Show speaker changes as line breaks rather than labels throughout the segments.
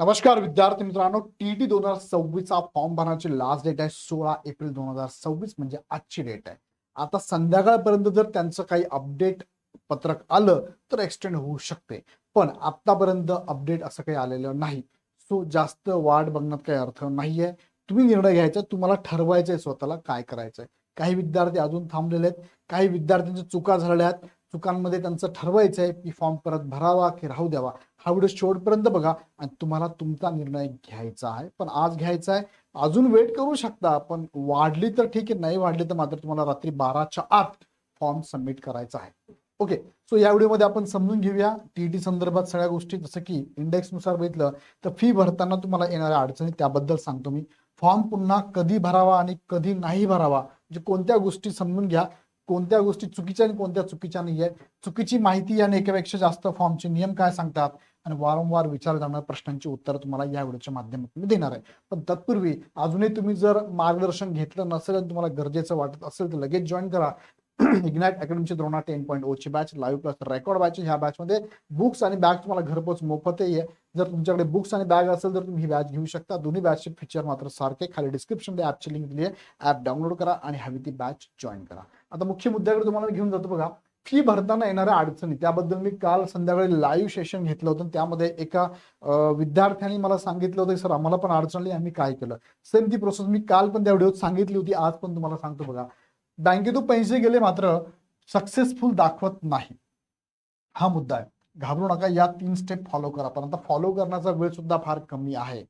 नमस्कार विद्यार्थी मित्रांनो, टीईटी 2026 चा फॉर्म भरण्याची लास्ट डेट आहे 16 एप्रिल 2026 म्हणजे आजची डेट आहे. आता संध्याकाळपर्यंत जर त्यांचं काही अपडेट पत्रक आलं तर एक्सटेंड होऊ शकते, पण आतापर्यंत अपडेट असं काही आलेलं नाही. सो जास्त वाट बघण्यात काही अर्थ नाहीये. तुम्ही निर्णय घ्यायचा, तुम्हाला ठरवायचंय स्वतःला काय करायचंय. काही विद्यार्थी अजून थांबलेले आहेत, काही विद्यार्थ्यांच्या चुका झालेल्या आहेत. चुकांमध्ये त्यांचं ठरवायचंय की फॉर्म परत भरावा की राहू द्यावा. हा व्हिडिओ शेवटपर्यंत बघा आणि तुम्हाला तुमचा निर्णय घ्यायचा आहे, पण आज घ्यायचा आहे. अजून वेट करू शकता, पण वाढली तर ठीक आहे, नाही वाढली तर मात्र तुम्हाला रात्री 12च्या आत फॉर्म सबमिट करायचा आहे. ओके, सो या व्हिडिओमध्ये आपण समजून घेऊया टीईटी संदर्भात सगळ्या गोष्टी. जसं की इंडेक्सनुसार बघितलं तर फी भरताना तुम्हाला येणाऱ्या अडचणी त्याबद्दल सांगतो मी. फॉर्म पुन्हा कधी भरावा आणि कधी नाही भरावा, म्हणजे कोणत्या गोष्टी समजून घ्या, कोणत्या गोष्टी चुकीच्या आणि कोणत्या चुकीच्या नाही आहे. चुकीची माहिती आणि एकापेक्षा जास्त फॉर्मचे नियम काय सांगतात आणि वारंवार विचार जाणाऱ्या प्रश्नांची उत्तर तुम्हाला या व्हिडिओच्या माध्यमातून मी देणार आहे. पण तत्पूर्वी अजूनही तुम्ही जर मार्गदर्शन घेतलं नसेल आणि तुम्हाला गरजेचं वाटत असेल तर लगेच जॉईन करा. इग्नाइट अकॅडमीची द्रोणा 10.0 ची batch live plus record batch. ह्या बॅचमध्ये बुक्स आणि बॅग तुम्हाला घरपोच मोफतही आहे. जर तुमच्याकडे बुक्स आणि बॅग असेल तर तुम्ही ही बॅच घेऊ शकता. दोन्ही बॅचचे फीचर मात्र सारखे. खाली डिस्क्रिप्शनमध्ये ॲपची लिंक दिली आहे, ॲप डाउनलोड करा आणि हवी ती बॅच जॉईन करा. आता मुख्य मुद्द्याकडे तुम्हाला घेऊन जातो. बघा, फी भरताना येणाऱ्या अडचणी त्याबद्दल मी काल संध्याकाळी लाईव्ह सेशन घेतलं होतं. त्यामध्ये एका विद्यार्थ्यांनी मला सांगितलं होतं, सर आम्हाला पण अडचणी, आम्ही काय केलं. सेम ती प्रोसेस मी काल पण त्या व्हिडिओत सांगितली होती, आज पण तुम्हाला सांगतो. बघा, बँकेतून पैसे गेले मात्र सक्सेसफुल दाखवत नाही, हा मुद्दा आहे. घाबरू नका, या 3 स्टेप फॉलो करा. पण आता फॉलो करण्याचा वेळ सुद्धा फार कमी आहे.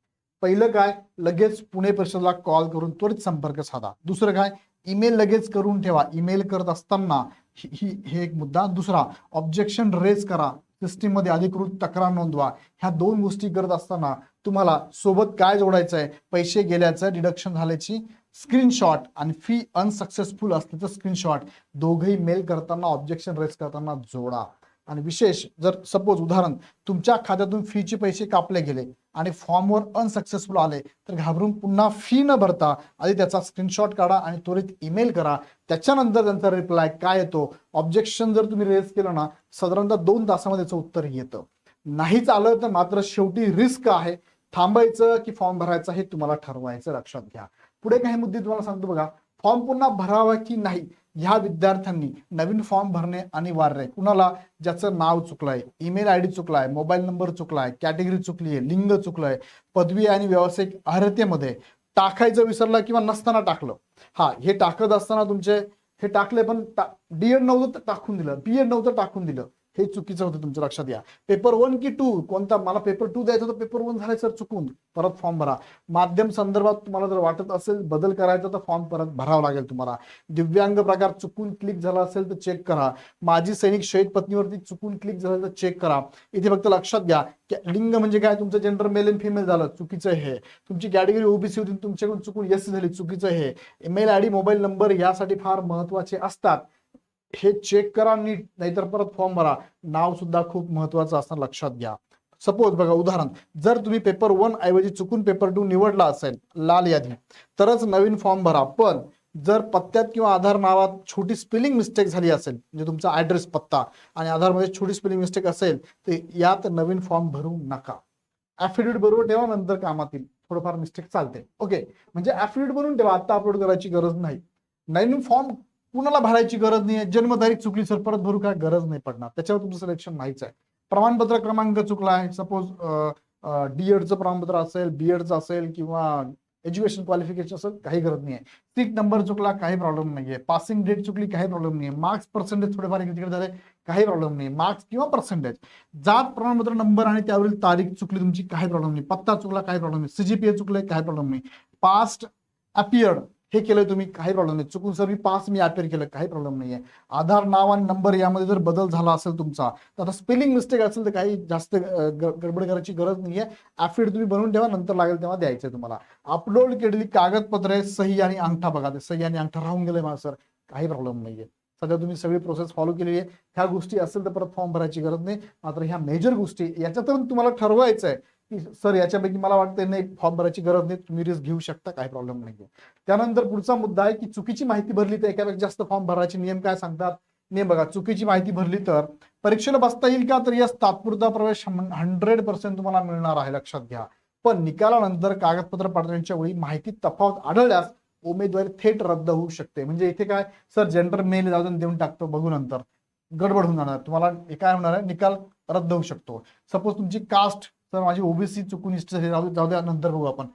पहिलं काय, लगेच पुणे परिषदेला कॉल करून त्वरित संपर्क साधा. दुसरं काय, ईमेल लगेच करून ठेवा. ईमेल करत असताना हे एक मुद्दा. दुसरा, ऑब्जेक्शन रेज करा, सिस्टीम मध्ये अधिकृत तक्रार नोंदवा. ह्या 2 गोष्टी करत असताना तुम्हाला सोबत काय जोडायचं आहे, पैसे गेल्याचं डिडक्शन झाल्याची स्क्रीनशॉट आणि फी अनसक्सेसफुल असल्याचं स्क्रीनशॉट. दोघंही मेल करताना ऑब्जेक्शन रेज करताना जोडा. आणि विशेष, जर सपोज उदाहरण तुमच्या खात्यातून फीचे पैसे कापले गेले आणि फॉर्मवर अनसक्सेसफुल आले तर घाबरून पुन्हा फी न भरता आधी त्याचा स्क्रीनशॉट काढा आणि त्वरित ईमेल करा. त्याच्यानंतर त्यांचा रिप्लाय काय येतो, ऑब्जेक्शन जर तुम्ही रेज केलं ना, साधारणतः 2 तासामध्ये त्याचं उत्तर येतं. नाहीच आलं तर मात्र शेवटी रिस्क आहे. थांबायचं की फॉर्म भरायचा हे तुम्हाला ठरवायचं, लक्षात घ्या. पुढे काही मुद्दे तुम्हाला सांगतो. बघा, फॉर्म पुन्हा भरावा की नाही, ह्या विद्यार्थ्यांनी नवीन फॉर्म भरणे अनिवार्य आहे. कुणाला, ज्याचं नाव चुकलंय, ईमेल आयडी चुकलाय, मोबाईल नंबर चुकलाय, कॅटेगरी चुकली आहे, लिंग चुकलंय, पदवी आणि व्यावसायिक अर्हतेमध्ये टाकायचं विसरला किंवा नसताना टाकलं. हा, हे टाकत असताना तुमचे हे टाकले पण डीएड नव्हतं टाकून दिलं, बीएड नव्हतं टाकून दिलं, हे चुकीचं होतं तुमचं, लक्षात घ्या. पेपर 1 की 2 कोणता, मला पेपर 2 द्यायचं होतं, पेपर 1 झालं सर चुकून, परत फॉर्म भरा. माध्यम संदर्भात तुम्हाला जर वाटत असेल बदल करायचा तर फॉर्म परत भरावा लागेल तुम्हाला. दिव्यांग प्रकार चुकून क्लिक झाला असेल तर चेक करा. माजी सैनिक शहीद पत्नीवरती चुकून क्लिक झालं तर चेक करा. इथे फक्त लक्षात घ्या की लिंग म्हणजे काय, तुमचं जेंडर मेल अँड फिमेल झालं, चुकीचं हे. तुमची कॅटेगरी ओबीसी होती, तुमच्याकडून चुकून एससी झाली, चुकीचं हे. ईमेल आयडी, मोबाईल नंबर यासाठी फार महत्वाचे असतात, हे चेक करा नीट, नाहीतर परत फॉर्म भरा. नाव सुद्धा खूप महत्वाचं असतं, लक्षात घ्या. सपोज बघा उदाहरण, जर तुम्ही पेपर 1 ऐवजी चुकून पेपर 2 निवडला असेल, लाल यादी, तरच नवीन फॉर्म भरा. पण जर पत्त्यात किंवा आधार नावात छोटी स्पेलिंग मिस्टेक झाली असेल, म्हणजे तुमचा ऍड्रेस पत्ता आणि आधारमध्ये छोटी स्पेलिंग मिस्टेक असेल तर यात नवीन फॉर्म भरू नका. ऍफिडेविट बरोबर ठेवा, नंतर कामात येईल. थोडंफार मिस्टेक चालते. ओके, म्हणजे ऍफिडेविट बनवून ठेवा, आता अपलोड करायची गरज नाही. नवीन फॉर्म कुणाला भरायची गरज नाही आहे. जन्मतारीख चुकली सर परत भरू, काय गरज नाही पडणार, त्याच्यावर तुमचं सिलेक्शन नाहीच आहे. प्रमाणपत्र क्रमांक चुकला आहे, सपोज डीएडचं प्रमाणपत्र असेल, बीएडचं असेल किंवा एज्युकेशन क्वालिफिकेशन असेल, काही गरज नाही आहे. सीट नंबर चुकला, काही प्रॉब्लेम नाहीये. पासिंग डेट चुकली, काही प्रॉब्लेम नाही. मार्क्स पर्सेंटेज थोडेफार इकडे तिकडे झाले, काही प्रॉब्लेम नाही. मार्क्स किंवा पर्सेंटेज, जात प्रमाणपत्र नंबर आणि त्यावरील तारीख चुकली तुमची, काही प्रॉब्लेम नाही. पत्ता चुकला, काही प्रॉब्लेम नाही. सीजीपीए चुकले, काही प्रॉब्लेम नाही. पास्ट अपियर्ड हे केलं तुम्ही, काही प्रॉब्लेम नाही. चुकून सर मी अपेअर केलं, काही प्रॉब्लेम नाहीये. आधार नाव आणि नंबर यामध्ये जर बदल झाला असेल तुमचा, तर आता स्पेलिंग मिस्टेक असेल तर काही जास्त गडबड करायची गरज नाहीये. ऍफिडेविट तुम्ही बनवून ठेवा, नंतर लागेल तेव्हा द्यायचंय तुम्हाला. अपलोड केलेली कागदपत्रे, सही आणि अंगठा, बघा ते सही आणि अंगठा राहून गेले मला सर, काही प्रॉब्लेम नाहीये. सध्या तुम्ही सगळी प्रोसेस फॉलो केलेली आहे. ह्या गोष्टी असेल तर परत फॉर्म भरायची गरज नाही. मात्र ह्या मेजर गोष्टी, याच्यातून तुम्हाला ठरवायचं आहे की सर याच्यापैकी मला वाटतं नाही फॉर्म भरायची गरज नाही, तुम्ही रिस्क घेऊ शकता, काही प्रॉब्लेम नाहीये. त्यानंतर पुढचा मुद्दा आहे की चुकीची माहिती भरली तर एकापेक्षा जास्त फॉर्म भरायचे नियम काय सांगतात. नियम बघा, चुकीची माहिती भरली तर परीक्षेला बसता येईल का, तर यस, तात्पुरता प्रवेश 100% तुम्हाला मिळणार आहे, लक्षात घ्या. पण निकालानंतर कागदपत्र पाठवण्याच्या वेळी माहिती तफावत आढळल्यास उमेदवारी थेट रद्द होऊ शकते. म्हणजे इथे काय सर जनरल मेल जाऊन देऊन टाकतो बघू नंतर गडबड होऊन जाणार तुम्हाला. काय होणार आहे निकाल रद्द होऊ शकतो. सपोज तुमची कास्ट तर माझी ओबीसी चुकून जाऊ द्या नंतर बघू आपण,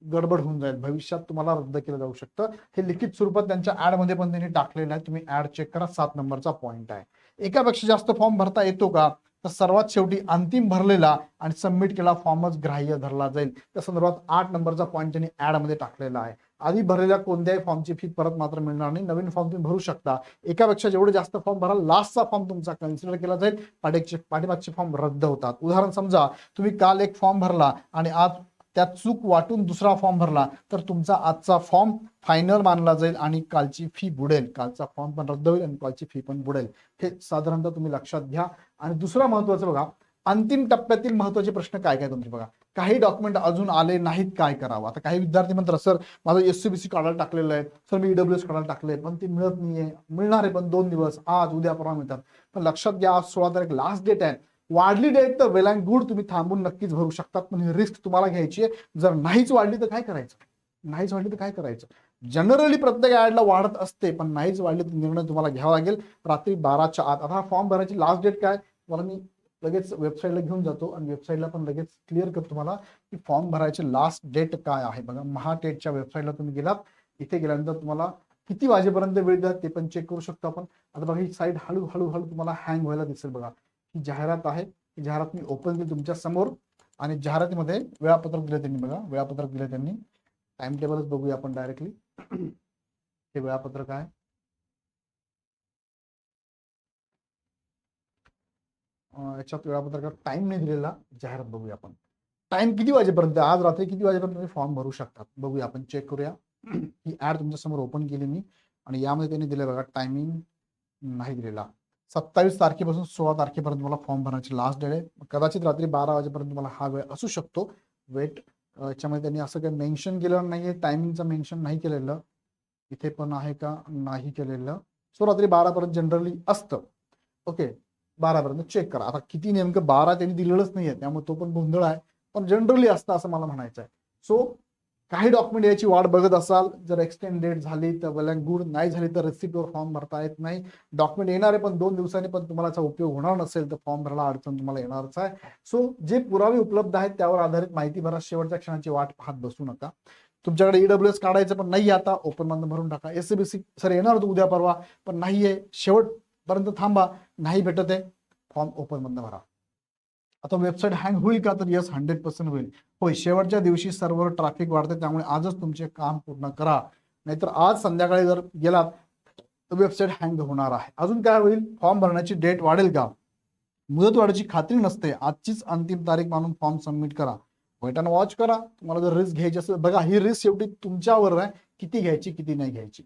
गडबड होऊन जाईल भविष्यात तुम्हाला रद्द केलं जाऊ शकतं. हे लिखित स्वरूपात त्यांच्या ऍड मध्ये पण त्यांनी टाकलेलं आहे. तुम्ही ऍड चेक करा. 7 नंबरचा पॉईंट आहे. एकापेक्षा जास्त फॉर्म भरता येतो का, तर सर्वात शेवटी अंतिम भरलेला आणि सबमिट केला फॉर्मच ग्राह्य धरला जाईल. त्या संदर्भात 8 नंबरचा पॉईंट त्यांनी ऍड मध्ये टाकलेला आहे. आधी भरलेल्या कोणत्याही फॉर्मची फी परत मात्र मिळणार नाही. नवीन फॉर्म तुम्ही भरू शकता. एकापेक्षा जेवढे जास्त फॉर्म भराल लास्टचा फॉर्म तुमचा कन्सिडर केला जाईल. पाठीमागचे फॉर्म रद्द होतात. उदाहरण समजा तुम्ही काल एक फॉर्म भरला आणि आज त्यात चूक वाटून दुसरा फॉर्म भरला तर तुमचा आजचा फॉर्म फायनल मानला जाईल आणि कालची फी बुडेल. कालचा फॉर्म पण रद्द होईल आणि कालची फी पण बुडेल. हे साधारणतः तुम्ही लक्षात घ्या. आणि दुसरा महत्वाचं बघा, अंतिम टप्प्यातील महत्वाचे प्रश्न काय काय तुमचे बघा. काही डॉक्युमेंट अजून आले नाहीत काय करावं. आता काही विद्यार्थी म्हणतात सर माझं एससीबीसी काढायला टाकलेलं आहे, सर मी ईडब्ल्यूएस काढायला टाकले पण ते मिळत नाहीये. मिळणार आहे पण 2 दिवस, आज उद्या परवा मिळतात. पण लक्षात घ्या आज 16 तारीख लास्ट डेट आहे. वाढली डेट तर वेल अँड गुड, तुम्ही थांबून नक्कीच भरू शकतात. पण ही रिस्क तुम्हाला घ्यायची आहे. जर नाहीच वाढली तर काय करायचं, नाहीच वाढली तर काय करायचं. जनरली प्रत्येक ऍडला वाढत असते पण नाहीच वाढली तर निर्णय तुम्हाला घ्यावा लागेल रात्री 12च्या आत. आता हा फॉर्म भरायची लास्ट डेट काय मला मी लगेच वेबसाईटला घेऊन जातो आणि वेबसाईटला पण लगेच क्लिअर करतो तुम्हाला की फॉर्म भरायची लास्ट डेट काय आहे. बघा महाटेटच्या वेबसाईटला तुम्ही गेलात, इथे गेल्यानंतर तुम्हाला किती वाजेपर्यंत वेळ द्या ते पण चेक करू शकतो आपण. आता बघा ही साईट हळूहळू तुम्हाला हँग व्हायला दिसेल. बघा ही जाहिरात आहे, ही जाहिरात मी ओपन केली तुमच्या समोर आणि जाहिरातीमध्ये वेळापत्रक दिले त्यांनी. बघा वेळापत्रक दिले त्यांनी, टाइम टेबलच बघूया आपण डायरेक्टली. हे वेळापत्रक आहे. याच्यात वेळापत्रकात टाइम नाही दिलेला, जाहिरात बघूया आपण. टाइम किती वाजेपर्यंत, आज रात्री किती वाजेपर्यंत तुम्ही फॉर्म भरू शकतात बघूया आपण, चेक करूया. ही ऍड तुमच्या समोर ओपन केली मी आणि यामध्ये त्यांनी दिले बघा टायमिंग नाही दिलेला. 27 तारखेपासून 16 तारखेपर्यंत मला फॉर्म भरण्याची लास्ट डेट आहे. कदाचित रात्री 12 वाजेपर्यंत मला हा वेळ असू शकतो. वेट याच्यामध्ये त्यांनी असं काही मेन्शन केलेलं नाहीये, टायमिंगचं मेन्शन नाही केलेलं. इथे पण आहे का, नाही केलेलं. सो रात्री 12 पर्यंत जनरली असतं. ओके 12 पर्यंत चेक करा. आता किती नेमकं 12 त्यांनी दिलेलंच नाहीये त्यामुळे तो पण गोंधळ आहे, पण जनरली असतं असं मला म्हणायचं आहे. सो काही डॉक्युमेंट याची वाट बघत असाल, जर एक्सटेंड डेट झाली तर वेल अँड गुड, नाही झाली तर रिसिप्टवर फॉर्म भरता येत नाही. डॉक्युमेंट येणार आहे पण 2 दिवसांनी, पण तुम्हाला याचा उपयोग होणार नसेल तर फॉर्म भरायला अडचण तुम्हाला येणारच आहे. सो जे पुरावे उपलब्ध आहेत त्यावर आधारित माहिती भरा. शेवटच्या क्षणाची वाट पाहत बसू नका. तुमच्याकडे ईडब्ल्यूएस काढायचं पण नाही आता, ओपन मधून भरून टाका. एससीबीसी सर येणार होतं उद्या परवा पण नाहीये, शेवटपर्यंत थांबा. नाही भेटत आहे फॉर्म ओपन मधून भरा. आता वेबसाईट हँग होईल का, तर यस 100% होईल. होय शेवटच्या दिवशी सर्व्हर ट्रॅफिक वाढते त्यामुळे आजच तुमचे काम पूर्ण करा, नाहीतर आज संध्याकाळी जर गेलात तर वेबसाईट हँग होणार आहे. अजून काय होईल, फॉर्म भरण्याची डेट वाढेल का, मुदतवाढीची खात्री नसते. आजचीच अंतिम तारीख मानून फॉर्म सबमिट करा. वेट अँड वॉच करा. तुम्हाला जर रिस्क घ्यायची असेल, बघा ही रिस्क शेवटी तुमच्यावर आहे किती घ्यायची किती नाही घ्यायची.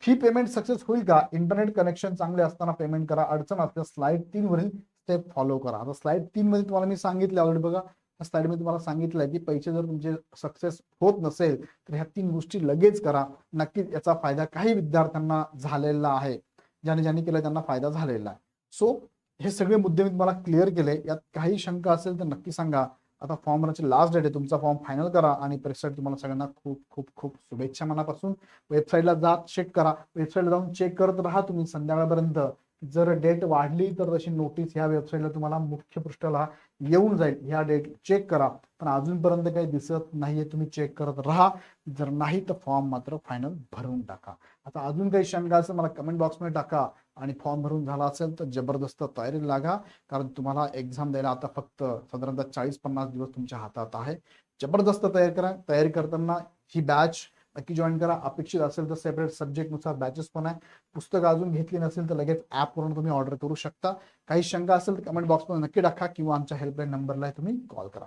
फी पेमेंट सक्सेस होईल का, इंटरनेट कनेक्शन चांगले असताना पेमेंट करा. अडचण असल्यास स्लाइड 3 वरील स्टेप फॉलो करा. आता स्लाइड 3 मध्ये तुम्हाला मी सांगितलं ऑलरेडी. बघा या स्लाइड मध्ये तुम्हाला सांगितलंय की पैसे जर तुमचे सक्सेस होत नसेल तर ह्या 3 गोष्टी लगेच करा. नक्कीच याचा फायदा काही विद्यार्थ्यांना झालेला आहे, ज्यांनी केलं त्यांना फायदा झालेला आहे. सो हे सगळे मुद्दे मी तुम्हाला क्लिअर केले. यात काही शंका असेल तर नक्की सांगा. आता फॉर्म भरण्याची लास्ट डेट आहे, तुमचा फॉर्म फायनल करा आणि परीक्षेसाठी तुम्हाला सगळ्यांना खूप खूप खूप शुभेच्छा मनापासून. वेबसाईटला जा, चेक करा. वेबसाईटला जाऊन चेक करत राहा तुम्ही संध्याकाळपर्यंत. जर डेट वाढली तर तशी नोटीस ह्या वेबसाईटला तुम्हाला मुख्य पृष्ठाला येऊन जाईल. ह्या डेट चेक करा, पण अजूनपर्यंत काही दिसत नाहीये, तुम्ही चेक करत राहा. जर नाही तर फॉर्म मात्र फायनल भरून टाका. आता अजून काही शंका असेल मला कमेंट बॉक्समध्ये टाका. आणि फॉर्म भरून झाला असेल तर जबरदस्त तयारी लागा, कारण तुम्हाला एक्झाम द्यायला आता फक्त साधारणतः 40-50 दिवस तुमच्या हातात आहे. जबरदस्त तयारी करा. तयारी करताना ही बॅच नक्की जॉईन करा. अपेक्षित असेल तर सेपरेट सब्जेक्टनुसार बॅचेस पण आहे. पुस्तकं अजून घेतली नसेल तर लगेच ॲपवरून तुम्ही ऑर्डर करू शकता. काही शंका असेल तर कमेंट बॉक्समध्ये नक्की टाका किंवा आमच्या हेल्पलाईन नंबरला तुम्ही कॉल करा.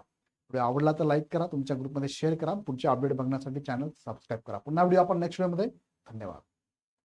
व्हिडिओ आवडला तर लाईक करा, तुमच्या ग्रुपमध्ये शेअर करा. पुढचे अपडेट बघण्यासाठी चॅनल सबस्क्राईब करा. पुन्हा व्हिडिओ आपण नेक्स्ट व्हिडिओमध्ये. धन्यवाद.